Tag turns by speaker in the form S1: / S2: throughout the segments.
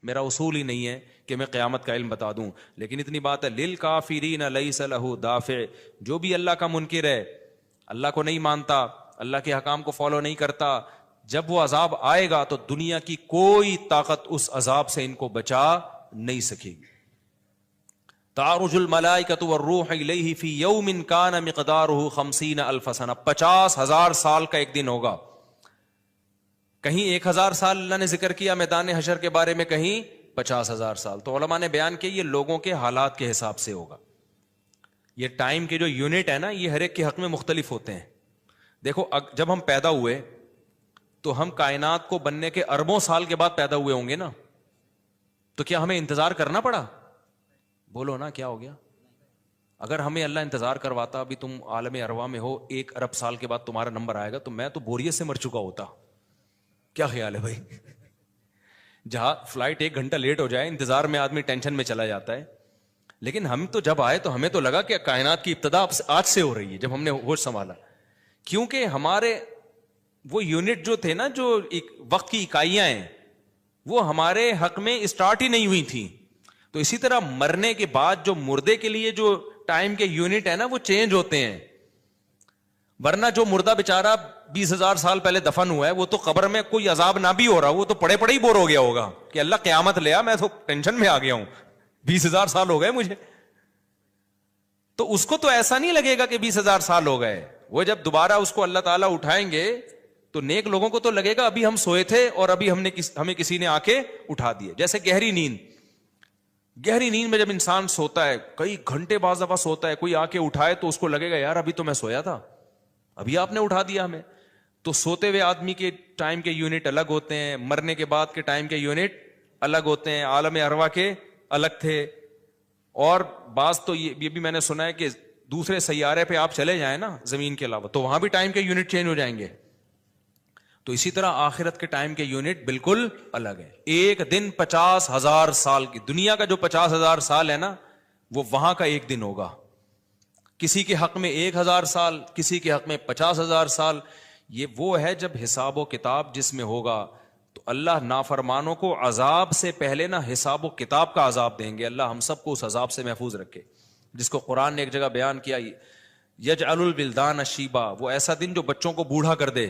S1: میرا اصول ہی نہیں ہے کہ میں قیامت کا علم بتا دوں. لیکن اتنی بات ہے للکافرین لیس لہ دافع, جو بھی اللہ کا منکر ہے, اللہ کو نہیں مانتا, اللہ کے حکام کو فالو نہیں کرتا, جب وہ عذاب آئے گا تو دنیا کی کوئی طاقت اس عذاب سے ان کو بچا نہیں سکے گی. تعرج الملائکۃ والروح الیہ فی یوم کان مقدارہ 50,000 سنہ, 50,000 سال کا ایک دن ہوگا. کہیں 1,000 سال اللہ نے ذکر کیا میدان حشر کے بارے میں, کہیں 50,000 سال. تو علماء نے بیان کیا یہ لوگوں کے حالات کے حساب سے ہوگا. یہ ٹائم کے جو یونٹ ہے نا, یہ ہر ایک کے حق میں مختلف ہوتے ہیں. دیکھو جب ہم پیدا ہوئے تو ہم کائنات کو بننے کے اربوں سال کے بعد پیدا ہوئے ہوں گے نا, تو کیا ہمیں انتظار کرنا پڑا؟ بولو نا کیا ہو گیا؟ اگر ہمیں اللہ انتظار کرواتا, ابھی تم عالم ارواح میں ہو, 1 ارب سال کے بعد تمہارا نمبر آئے گا, تو میں تو بوریت سے مر چکا ہوتا. کیا خیال ہے بھائی؟ جہاں فلائٹ 1 گھنٹہ لیٹ ہو جائے, انتظار میں آدمی ٹینشن میں چلا جاتا ہے. لیکن ہم تو جب آئے تو ہمیں تو لگا کہ کائنات کی ابتدا آج سے ہو رہی ہے, جب ہم نے ہوش سنبھالا. کیونکہ ہمارے وہ یونٹ جو تھے نا, جو وقت کی اکائیاں ہیں, وہ ہمارے حق میں اسٹارٹ ہی نہیں ہوئی تھیں. تو اسی طرح مرنے کے بعد جو مردے کے لیے جو ٹائم کے یونٹ ہے نا, وہ چینج ہوتے ہیں. ورنہ جو مردہ بیچارہ 20,000 سال پہلے دفن ہوا ہے, وہ تو قبر میں کوئی عذاب نہ بھی ہو رہا, وہ تو پڑے پڑے ہی بور ہو گیا ہوگا کہ اللہ قیامت لیا, میں تو ٹینشن میں آ گیا ہوں, 20,000 سال ہو گئے مجھے. تو اس کو تو ایسا نہیں لگے گا کہ 20,000 سال ہو گئے. وہ جب دوبارہ اس کو اللہ تعالیٰ اٹھائیں گے تو نیک لوگوں کو تو لگے گا ابھی ہم سوئے تھے اور ابھی ہمیں کسی نے آ کے اٹھا دیے. جیسے گہری نیند میں جب انسان سوتا ہے, کئی گھنٹے بعض دفعہ سوتا ہے, کوئی آ کے اٹھائے تو اس کو لگے گا یار ابھی تو میں سویا تھا, ابھی آپ نے اٹھا دیا ہمیں. تو سوتے ہوئے آدمی کے ٹائم کے یونٹ الگ ہوتے ہیں, مرنے کے بعد کے ٹائم کے یونٹ الگ ہوتے ہیں, عالم ارواح کے الگ تھے. اور بعض تو یہ بھی میں نے سنا ہے کہ دوسرے سیارے پہ آپ چلے جائیں نا زمین کے علاوہ, تو وہاں بھی ٹائم کے یونٹ چینج ہو جائیں گے. تو اسی طرح آخرت کے ٹائم کے یونٹ بالکل الگ ہے. ایک دن 50,000 سال کی, دنیا کا جو 50,000 سال ہے نا, وہ وہاں کا ایک دن ہوگا. کسی کے حق میں 1,000 سال, کسی کے حق میں 50,000 سال. یہ وہ ہے جب حساب و کتاب جس میں ہوگا. تو اللہ نافرمانوں کو عذاب سے پہلے نا حساب و کتاب کا عذاب دیں گے. اللہ ہم سب کو اس عذاب سے محفوظ رکھے, جس کو قرآن نے ایک جگہ بیان کیا, یجعل الولدان شیبا, وہ ایسا دن جو بچوں کو بوڑھا کر دے.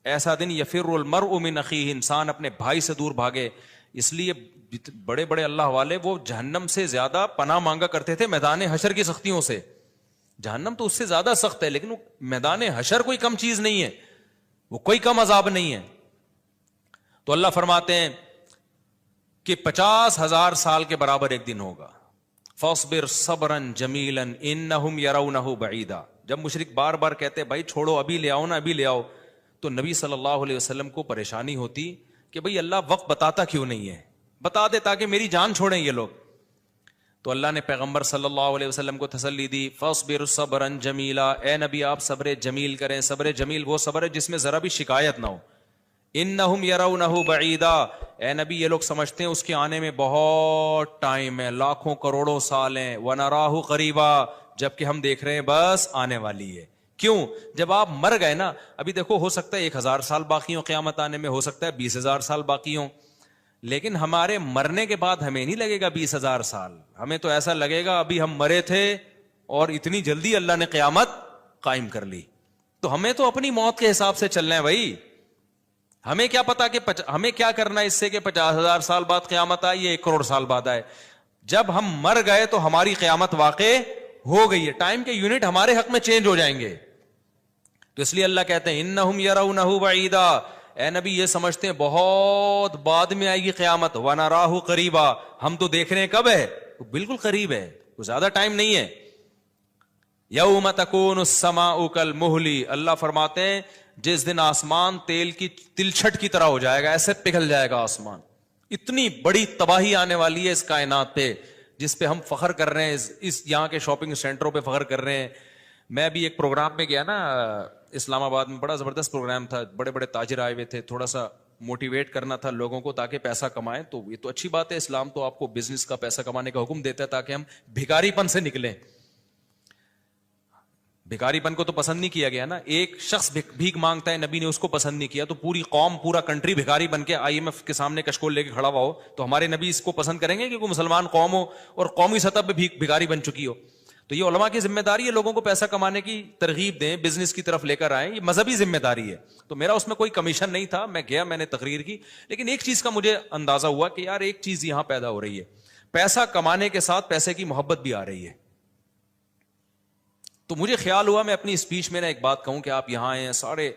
S1: ایسا دن یفر المرء من اخیہ, انسان اپنے بھائی سے دور بھاگے. اس لیے بڑے بڑے اللہ والے وہ جہنم سے زیادہ پناہ مانگا کرتے تھے میدان حشر کی سختیوں سے. جہنم تو اس سے زیادہ سخت ہے, لیکن وہ میدان حشر کوئی کم چیز نہیں ہے, وہ کوئی کم عذاب نہیں ہے. تو اللہ فرماتے ہیں کہ 50,000 سال کے برابر ایک دن ہوگا. فاصبر صبرا جمیلا انہم یرونہ بعیدا. جب مشرک بار بار کہتے بھائی چھوڑو, ابھی لے آؤ نا, ابھی لے آؤ, تو نبی صلی اللہ علیہ وسلم کو پریشانی ہوتی کہ بھئی اللہ وقت بتاتا کیوں نہیں ہے, بتا دے تاکہ میری جان چھوڑیں یہ لوگ. تو اللہ نے پیغمبر صلی اللہ علیہ وسلم کو تسلی دی, فاصبر صبرا جمیلا, اے نبی آپ صبر جمیل کریں. صبر جمیل وہ صبر ہے جس میں ذرا بھی شکایت نہ ہو. انہم یرونہ بعیدا, اے نبی یہ لوگ سمجھتے ہیں اس کے آنے میں بہت ٹائم ہے, لاکھوں کروڑوں سال ہیں. ونراہ قریبا, جبکہ ہم دیکھ رہے ہیں بس آنے والی ہے. کیوں؟ جب آپ مر گئے نا, ابھی دیکھو ہو سکتا ہے 1,000 سال باقی ہوں قیامت آنے میں, ہو سکتا ہے 20,000 سال باقی ہوں, لیکن ہمارے مرنے کے بعد ہمیں نہیں لگے گا 20,000 سال. ہمیں تو ایسا لگے گا ابھی ہم مرے تھے اور اتنی جلدی اللہ نے قیامت قائم کر لی. تو ہمیں تو اپنی موت کے حساب سے چلنا ہے بھائی. ہمیں کیا پتا کہ ہمیں کیا کرنا ہے اس سے کہ 50,000 سال بعد قیامت آئے یا 1 کروڑ سال بعد آئے. جب ہم مر گئے تو ہماری قیامت واقع ہو گئی ہے, ٹائم کے یونٹ ہمارے حق میں چینج ہو جائیں گے. تو اس لیے اللہ کہتے ہیں انہم یرونہ بعیدا, اے نبی یہ سمجھتے ہیں بہت بعد میں آئے گی قیامت. ونراہ قریبا, ہم تو دیکھ رہے ہیں کب ہے, بالکل قریب ہے, کوئی زیادہ ٹائم نہیں ہے. یوم تکون السماء کالمہل, اللہ فرماتے ہیں جس دن آسمان تیل کی تلچھٹ کی طرح ہو جائے گا, ایسے پگھل جائے گا آسمان. اتنی بڑی تباہی آنے والی ہے اس کائنات پہ جس پہ ہم فخر کر رہے ہیں, اس یہاں کے شاپنگ سینٹروں پہ فخر کر رہے ہیں. میں بھی ایک پروگرام میں گیا نا اسلام آباد میں, بڑا زبردست پروگرام تھا, بڑے بڑے تاجر آئے ہوئے تھے, تھوڑا سا موٹیویٹ کرنا تھا لوگوں کو تاکہ پیسہ کمائیں. تو یہ تو اچھی بات ہے, اسلام تو آپ کو بزنس کا پیسہ کمانے کا حکم دیتا ہے تاکہ ہم بھکاری پن سے نکلیں. بھکاری پن کو تو پسند نہیں کیا گیا نا. ایک شخص بھیک مانگتا ہے, نبی نے اس کو پسند نہیں کیا, تو پوری قوم, پورا کنٹری بھکاری بن کے IMF کے سامنے کشکول لے کے کھڑا ہوا ہو, تو ہمارے نبی اس کو پسند کریں گے کہ کوئی مسلمان قوم ہو اور قومی سطح پہ بھکاری بن چکی ہو؟ تو یہ علماء کی ذمہ داری ہے لوگوں کو پیسہ کمانے کی ترغیب دیں, بزنس کی طرف لے کر آئیں, یہ مذہبی ذمہ داری ہے. تو میرا اس میں کوئی کمیشن نہیں تھا, میں گیا, میں نے تقریر کی, لیکن ایک چیز کا مجھے اندازہ ہوا کہ یار ایک چیز یہاں پیدا ہو رہی ہے, پیسہ کمانے کے ساتھ پیسے کی محبت بھی آ رہی ہے. تو مجھے خیال ہوا میں اپنی اسپیچ میں ایک بات کہوں کہ آپ یہاں آئے ہیں, سارے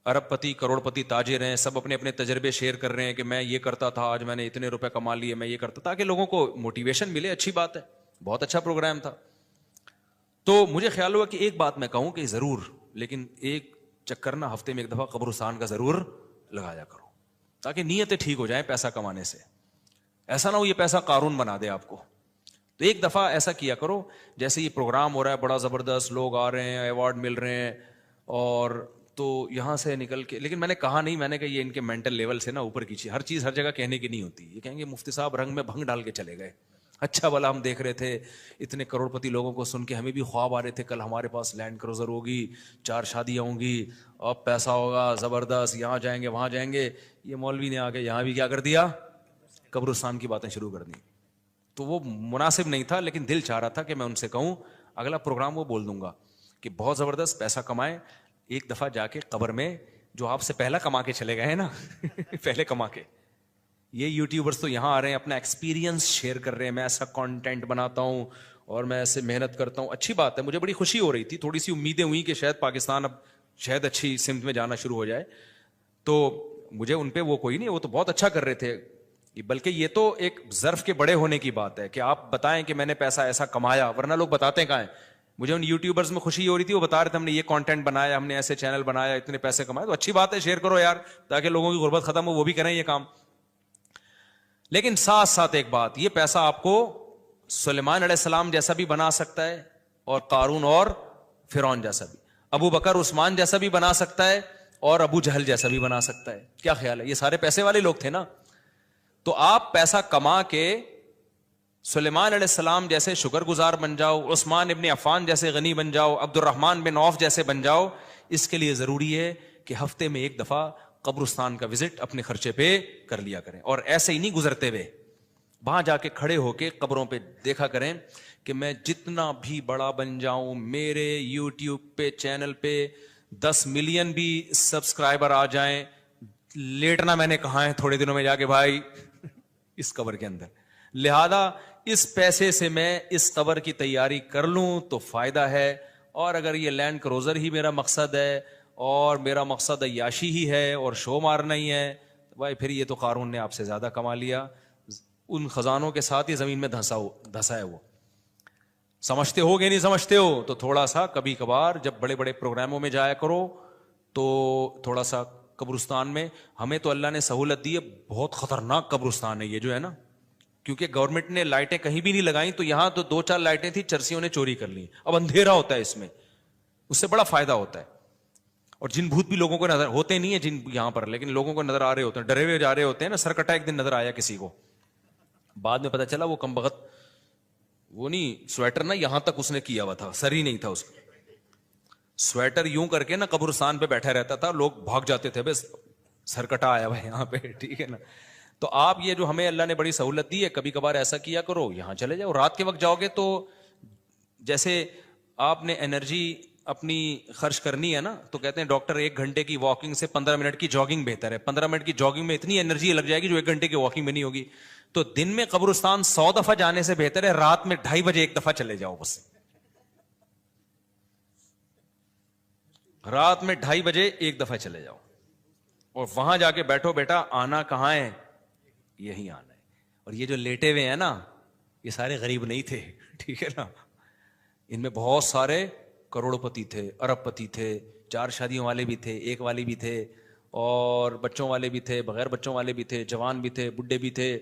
S1: ارب پتی کروڑ پتی تاجر ہیں, سب اپنے اپنے تجربے شیئر کر رہے ہیں کہ میں یہ کرتا تھا, آج میں نے اتنے روپے کما لیے, میں یہ کرتا, تاکہ لوگوں کو موٹیویشن ملے. اچھی بات ہے, بہت اچھا پروگرام تھا. تو مجھے خیال ہوا کہ ایک بات میں کہوں کہ ضرور, لیکن ایک چکر نا ہفتے میں ایک دفعہ قبرستان کا ضرور لگایا کرو, تاکہ نیتیں ٹھیک ہو جائیں پیسہ کمانے سے. ایسا نہ ہو یہ پیسہ قارون بنا دے آپ کو. تو ایک دفعہ ایسا کیا کرو, جیسے یہ پروگرام ہو رہا ہے بڑا زبردست, لوگ آ رہے ہیں, ایوارڈ مل رہے ہیں, اور تو یہاں سے نکل کے, لیکن میں نے کہا نہیں, میں نے کہا یہ ان کے مینٹل لیول سے نا اوپر کی چیز, ہر چیز ہر جگہ کہنے کی نہیں ہوتی. یہ کہیں گے مفتی صاحب رنگ میں بھنگ ڈال کے چلے گئے, اچھا بلا ہم دیکھ رہے تھے اتنے کروڑ پتی لوگوں کو سن کے, ہمیں بھی خواب آ رہے تھے کل ہمارے پاس لینڈ کروزر ہوگی, 4 شادیاں ہوں گی, اب پیسہ ہوگا زبردست, یہاں جائیں گے وہاں جائیں گے. یہ مولوی نے آ کے یہاں بھی کیا کر دیا, قبرستان کی باتیں شروع کر دی. تو وہ مناسب نہیں تھا, لیکن دل چاہ رہا تھا کہ میں ان سے کہوں اگلا پروگرام وہ بول دوں گا کہ بہت زبردست پیسہ کمائیں, ایک دفعہ جا کے قبر میں جو آپ سے پہلا کما کے چلے گئے ہیں نا پہلے کما کے, یہ یوٹیوبرز تو یہاں آ رہے ہیں اپنا ایکسپیرینس شیئر کر رہے ہیں, میں ایسا کانٹینٹ بناتا ہوں اور میں ایسے محنت کرتا ہوں. اچھی بات ہے, مجھے بڑی خوشی ہو رہی تھی, تھوڑی سی امیدیں ہوئی کہ شاید پاکستان اب شاید اچھی سمت میں جانا شروع ہو جائے. تو مجھے ان پہ وہ کوئی نہیں, وہ تو بہت اچھا کر رہے تھے, بلکہ یہ تو ایک ظرف کے بڑے ہونے کی بات ہے کہ آپ بتائیں کہ میں نے پیسہ ایسا کمایا, ورنہ لوگ بتاتے ہیں کہاں ہیں. مجھے ان یوٹیوبرز میں خوشی ہو رہی تھی, وہ بتا رہے تھے ہم نے یہ کانٹینٹ بنایا, ہم نے ایسے چینل بنایا, اتنے پیسے کمائے. تو اچھی بات ہے, شیئر کرو یار, تاکہ لوگوں کی غربت ختم ہو, وہ بھی کریں یہ کام. لیکن ساتھ ساتھ ایک بات, یہ پیسہ آپ کو سلیمان علیہ السلام جیسا بھی بنا سکتا ہے, اور قارون اور فرعون جیسا بھی, ابو بکر عثمان جیسا بھی بنا سکتا ہے, اور ابو جہل جیسا بھی بنا سکتا ہے. کیا خیال ہے, یہ سارے پیسے والے لوگ تھے نا. تو آپ پیسہ کما کے سلیمان علیہ السلام جیسے شکر گزار بن جاؤ, عثمان ابن عفان جیسے غنی بن جاؤ, عبد الرحمن بن عوف جیسے بن جاؤ. اس کے لیے ضروری ہے کہ ہفتے میں ایک دفعہ قبرستان کا وزٹ اپنے خرچے پہ کر لیا کریں, اور ایسے ہی نہیں گزرتے ہوئے, وہاں جا کے کھڑے ہو کے قبروں پہ دیکھا کریں کہ میں جتنا بھی بڑا بن جاؤں, میرے یوٹیوب پہ چینل پہ 10 ملین بھی سبسکرائبر آ جائیں, لیٹنا میں نے کہا ہے تھوڑے دنوں میں جا کے بھائی اس قبر کے اندر. لہذا اس پیسے سے میں اس قبر کی تیاری کر لوں تو فائدہ ہے, اور اگر یہ لینڈ کروزر ہی میرا مقصد ہے اور میرا مقصد عیاشی ہی ہے اور شو مارنا ہی ہے, بھائی پھر یہ تو قارون نے آپ سے زیادہ کما لیا, ان خزانوں کے ساتھ ہی زمین میں دھسا ہے. وہ سمجھتے ہو کہ نہیں سمجھتے ہو؟ تو تھوڑا سا کبھی کبھار جب بڑے بڑے پروگراموں میں جایا کرو تو تھوڑا سا قبرستان میں, ہمیں تو اللہ نے سہولت دی ہے, بہت خطرناک قبرستان ہے یہ جو ہے نا, کیونکہ گورنمنٹ نے لائٹیں کہیں بھی نہیں لگائیں, تو یہاں تو 2-4 لائٹیں تھی, چرسیوں نے چوری کر لی, اب اندھیرا ہوتا ہے اس میں, اس سے بڑا فائدہ ہوتا ہے. اور جن بھوت بھی لوگوں کو نظر ہوتے نہیں ہیں جن یہاں پر, لیکن لوگوں کو نظر آ رہے ہوتے ہیں, ڈرے ہوئے جا رہے ہوتے ہیں نا. سرکٹا ایک دن نظر آیا کسی کو, بعد میں پتا چلا وہ کمبخت, وہ نہیں سویٹر نا یہاں تک اس نے کیا ہوا تھا, سر ہی نہیں تھا اس کا, سویٹر یوں کر کے نا قبرستان پہ بیٹھا رہتا تھا, لوگ بھاگ جاتے تھے, بس سرکٹا آیا ہوا یہاں پہ, ٹھیک ہے نا. تو آپ یہ جو ہمیں اللہ نے بڑی سہولت دی ہے, کبھی کبھار ایسا کیا کرو, یہاں چلے جاؤ. رات کے وقت جاؤ گے تو جیسے آپ نے انرجی اپنی خرچ کرنی ہے نا, تو کہتے ہیں ڈاکٹر 1 گھنٹے کی واکنگ سے 15 منٹ کی جاگنگ بہتر ہے. 15 منٹ کی جاگنگ میں اتنی انرجی لگ جائے گی جو 1 گھنٹے کی واکنگ میں نہیں ہوگی. تو دن میں قبرستان 100 دفعہ جانے سے بہتر ہے رات میں 2:30 بجے 1 دفعہ چلے جاؤ. بس رات میں 2:30 بجے 1 دفعہ چلے جاؤ, اور وہاں جا کے بیٹھو, بیٹا آنا کہاں ہے, یہی آنا ہے. اور یہ جو لیٹے ہوئے ہیں نا, یہ سارے غریب نہیں تھے, ٹھیک ہے نا. ان میں بہت سارے کروڑ پتی تھے, ارب پتی تھے, 4 شادیوں والے بھی تھے, 1 والی بھی تھے, اور بچوں والے بھی تھے, بغیر بچوں والے بھی تھے, جوان بھی تھے, بڈھے بھی تھے,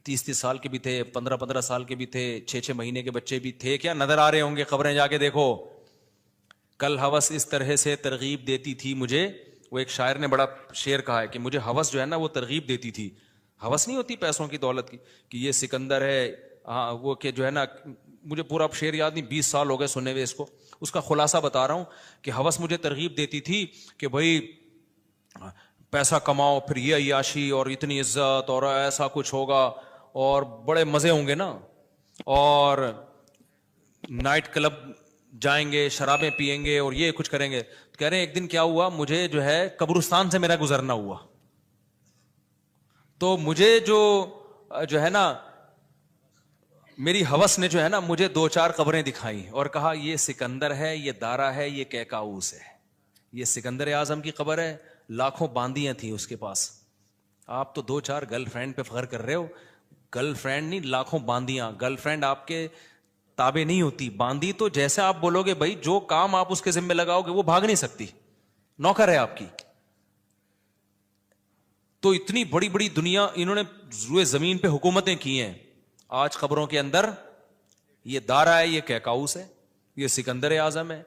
S1: 30 سال کے بھی تھے, 15 سال کے بھی تھے, 6 مہینے کے بچے بھی تھے. کیا نظر آ رہے ہوں گے, خبریں جا کے دیکھو. کل ہوس اس طرح سے ترغیب دیتی تھی مجھے, وہ ایک شاعر نے بڑا شعر کہا ہے کہ مجھے ہوس جو ہے نا وہ ترغیب دیتی تھی. ہوس نہیں ہوتی پیسوں کی دولت کی, کہ یہ سکندر ہے, وہ کہ جو ہے نا مجھے پورا شعر یاد نہیں, 20 سال ہو گئے سنے ہوئے اس کو. اس کا خلاصہ بتا رہا ہوں کہ ہوس مجھے ترغیب دیتی تھی کہ بھائی پیسہ کماؤ, پھر یہ عیاشی اور اتنی عزت اور ایسا کچھ ہوگا اور بڑے مزے ہوں گے نا, اور نائٹ کلب جائیں گے, شرابیں پیئیں گے اور یہ کچھ کریں گے. کہہ رہے ہیں ایک دن کیا ہوا, مجھے جو ہے قبرستان سے میرا گزرنا ہوا, تو مجھے جو ہے نا میری ہوس نے جو ہے نا مجھے 2-4 قبریں دکھائیں اور کہا یہ سکندر ہے, یہ دارا ہے, یہ کیکاؤس ہے. یہ سکندر اعظم کی قبر ہے, لاکھوں باندیاں تھیں اس کے پاس. آپ تو 2-4 گرل فرینڈ پہ فخر کر رہے ہو, گرل فرینڈ نہیں لاکھوں باندیاں. گرل فرینڈ آپ کے تابع نہیں ہوتی, باندی تو جیسے آپ بولو گے بھائی جو کام آپ اس کے ذمہ لگاؤ گے وہ بھاگ نہیں سکتی, نوکر ہے آپ کی. تو اتنی بڑی بڑی دنیا انہوں نے روئے زمین پہ حکومتیں کی ہیں. آج خبروں کے اندر یہ دارا ہے, یہ کیکاؤس ہے, یہ سکندر اعظم ہے.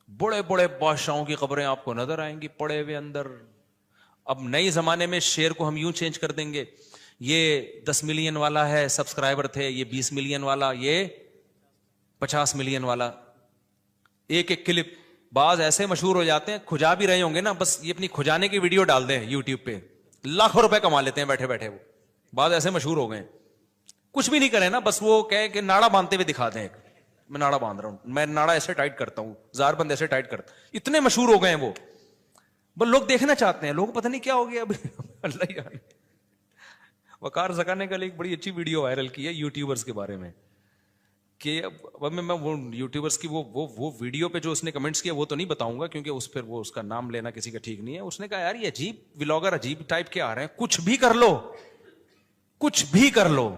S1: بڑے بڑے بادشاہوں کی قبریں آپ کو نظر آئیں گی پڑے ہوئے اندر. اب نئے زمانے میں شعر کو ہم یوں چینج کر دیں گے, یہ 10 ملین والا ہے سبسکرائبر تھے, یہ 20 ملین والا, یہ 50 ملین والا. ایک ایک کلپ بعض ایسے مشہور ہو جاتے ہیں, کھجا بھی رہے ہوں گے نا, بس یہ اپنی کھجانے کی ویڈیو ڈال دیں یوٹیوب پہ, لاکھوں روپے کما لیتے ہیں بیٹھے بیٹھے. وہ بعض ایسے مشہور ہو گئے, کچھ بھی نہیں کرے نا, بس وہ کہے کہ ناڑا باندھتے ہوئے دکھا دیں, میں ناڑا باندھ رہا ہوں, میں ناڑا ایسے ٹائٹ کرتا ہوں, زار بند ایسے ٹائٹ کرتا. اتنے مشہور ہو گئے ہیں وہ, بس لوگ دیکھنا چاہتے ہیں. لوگ پتہ نہیں کیا ہو گیا اب. اللہ یار, وقار زکا نے کل ایک بڑی اچھی ویڈیو وائرل کی ہے یوٹیوبرز کے بارے میں, کہ اب میں وہ یوٹیوبرز کی وہ ویڈیو پہ جو اس نے کمنٹس کیا وہ تو نہیں بتاؤں گا, کیونکہ اس پھر وہ اس کا نام لینا کسی کا ٹھیک نہیں ہے. اس نے کہا یار یہ عجیب ولاگر عجیب ٹائپ کے آ رہے ہیں, کچھ بھی کر لو, کچھ بھی کر لو,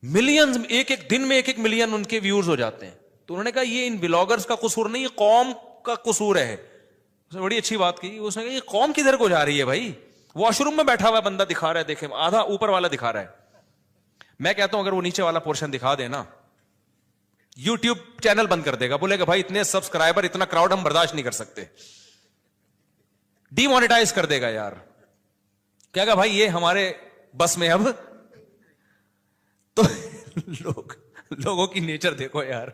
S1: ملینز ایک ایک دن میں 1-1 ملین ان کے ویورز ہو جاتے ہیں. تو انہوں نے کہا یہ ان بلاگرز کا قصور نہیں, یہ قوم کا قصور ہے. اس نے بڑی اچھی بات کی, اس نے کہا یہ قوم کدھر کو جا رہی ہے بھائی. واش روم میں بیٹھا ہوا بندہ دکھا رہا ہے, دیکھیں آدھا اوپر والا دکھا رہا ہے. میں کہتا ہوں اگر وہ نیچے والا پورشن دکھا دے نا, یوٹیوب چینل بند کر دے گا, بولے گا بھائی اتنے سبسکرائبر اتنا کراؤڈ ہم برداشت نہیں کر سکتے, ڈی مانیٹائز کر دے گا یار. کہے گا بھائی یہ ہمارے بس میں اب. تو لوگوں کی نیچر دیکھو یار,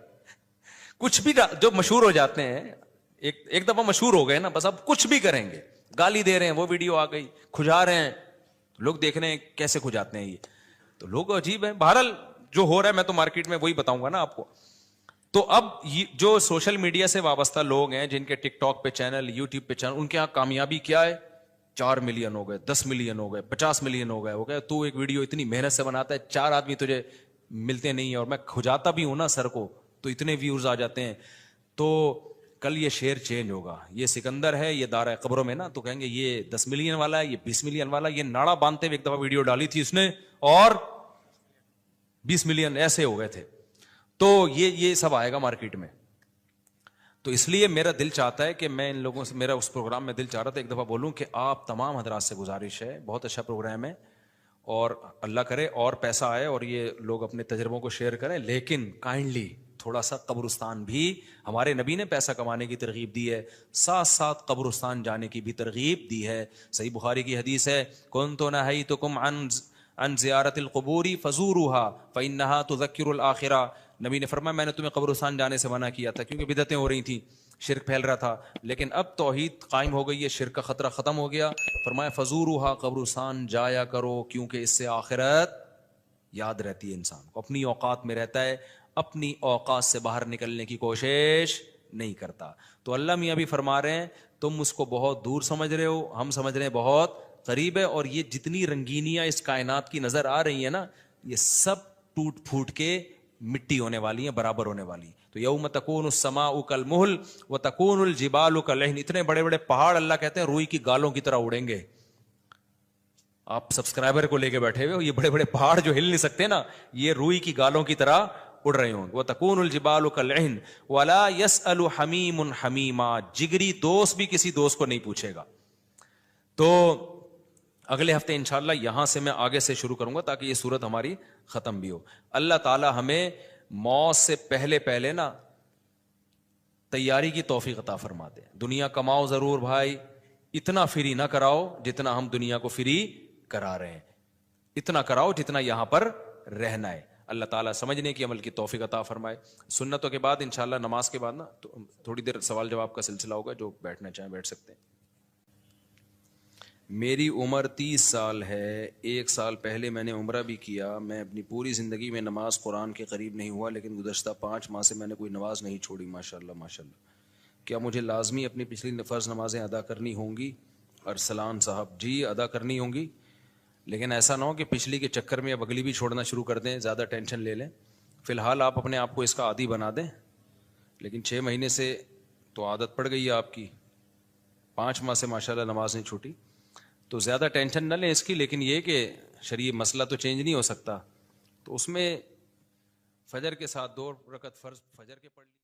S1: کچھ بھی جو مشہور ہو جاتے ہیں ایک دفعہ مشہور ہو گئے نا, بس اب کچھ بھی کریں گے. گالی دے رہے ہیں, وہ ویڈیو آ گئی, کھجا رہے ہیں, لوگ دیکھ رہے ہیں کیسے کھجاتے ہیں یہ, تو لوگ عجیب ہیں. بہرحال جو ہو رہا ہے میں تو مارکیٹ میں وہی بتاؤں گا نا آپ کو. تو اب جو سوشل میڈیا سے وابستہ لوگ ہیں جن کے ٹک ٹاک پہ چینل, یوٹیوب پہ چینل, ان کے یہاں کامیابی کیا ہے, 4 ملین ہو گئے, 10 ملین ہو گئے, 50 ملین ہو گئے. تو ایک ویڈیو اتنی محنت سے بناتا ہے, 4 آدمی تجھے ملتے نہیں ہیں, اور میں کھجاتا بھی ہوں نا سر کو, تو اتنے ویورز آ جاتے ہیں. تو کل یہ شعر چینج ہوگا, یہ سکندر ہے, یہ دارا قبروں میں نا, تو کہیں گے یہ 10 ملین والا ہے, یہ 20 ملین والا. یہ ناڑا باندھتے ہوئے ایک دفعہ ویڈیو ڈالی تھی اس نے, اور 20 ملین ایسے ہو گئے تھے. تو یہ سب آئے گا مارکیٹ میں. تو اس لیے میرا دل چاہتا ہے کہ میں ان لوگوں سے, میرا اس پروگرام میں دل چاہ رہا تھا ایک دفعہ بولوں کہ آپ تمام حضرات سے گزارش ہے, بہت اچھا پروگرام ہے, اور اللہ کرے اور پیسہ آئے اور یہ لوگ اپنے تجربوں کو شیئر کریں, لیکن کائنڈلی تھوڑا سا قبرستان بھی, ہمارے نبی نے پیسہ کمانے کی ترغیب دی ہے, ساتھ ساتھ قبرستان جانے کی بھی ترغیب دی ہے. صحیح بخاری کی حدیث ہے, کنت نہیتکم عن زیارت القبور فزوروها فانها تذکر الاخرہ. نبی نے فرمایا میں نے تمہیں قبرستان جانے سے منع کیا تھا کیونکہ بدعتیں ہو رہی تھیں, شرک پھیل رہا تھا, لیکن اب توحید قائم ہو گئی ہے, شرک کا خطرہ ختم ہو گیا. فرمایا فزوروها, قبرستان جایا کرو, کیونکہ اس سے آخرت یاد رہتی ہے, انسان کو اپنی اوقات میں رہتا ہے, اپنی اوقات سے باہر نکلنے کی کوشش نہیں کرتا. تو اللہ میاں بھی فرما رہے ہیں تم اس کو بہت دور سمجھ رہے ہو, ہم سمجھ رہے ہیں بہت قریب ہے. اور یہ جتنی رنگینیاں اس کائنات کی نظر آ رہی ہیں نا, یہ سب ٹوٹ پھوٹ کے مٹی ہونے والی ہیں, برابر ہونے والی. تو یوم تکون السماء کالمہل وتکون الجبال کالعہن. اتنے بڑے بڑے پہاڑ اللہ کہتے ہیں روئی کی گالوں کی طرح اڑیں گے. آپ سبسکرائبر کو لے کے بیٹھے ہوئے ہو, یہ بڑے بڑے پہاڑ جو ہل نہیں سکتے نا, یہ روئی کی گالوں کی طرح اڑ رہے ہوں. وتکون الجبال کالعہن ولا يسأل حمیم حمیما. جگری دوست بھی کسی دوست کو نہیں پوچھے گا. تو اگلے ہفتے انشاءاللہ یہاں سے میں آگے سے شروع کروں گا تاکہ یہ صورت ہماری ختم بھی ہو. اللہ تعالی ہمیں موت سے پہلے نا تیاری کی توفیق عطا فرما دے. دنیا کماؤ ضرور بھائی, اتنا فری نہ کراؤ جتنا ہم دنیا کو فری کرا رہے ہیں, اتنا کراؤ جتنا یہاں پر رہنا ہے. اللہ تعالیٰ سمجھنے کی عمل کی توفیق عطا فرمائے. سنتوں کے بعد انشاءاللہ نماز کے بعد نا تھوڑی دیر سوال جواب کا سلسلہ ہوگا, جو بیٹھنا چاہیں بیٹھ سکتے ہیں. میری عمر 30 سال ہے. 1 سال پہلے میں نے عمرہ بھی کیا. میں اپنی پوری زندگی میں نماز قرآن کے قریب نہیں ہوا, لیکن گزشتہ 5 ماہ سے میں نے کوئی نماز نہیں چھوڑی. ماشاءاللہ ماشاءاللہ. کیا مجھے لازمی اپنی پچھلی فرض نمازیں ادا کرنی ہوں گی؟ ارسلان صاحب جی ادا کرنی ہوں گی, لیکن ایسا نہ ہو کہ پچھلی کے چکر میں اب اگلی بھی چھوڑنا شروع کر دیں, زیادہ ٹینشن لے لیں. فی الحال آپ اپنے آپ کو اس کا عادی بنا دیں, لیکن 6 مہینے سے تو عادت پڑ گئی ہے آپ کی, 5 ماہ سے ماشاءاللہ نماز نہیں چھوٹی, تو زیادہ ٹینشن نہ لیں اس کی. لیکن یہ کہ شرعی مسئلہ تو چینج نہیں ہو سکتا, تو اس میں فجر کے ساتھ 2 رکعت فرض فجر کے پڑھ لی.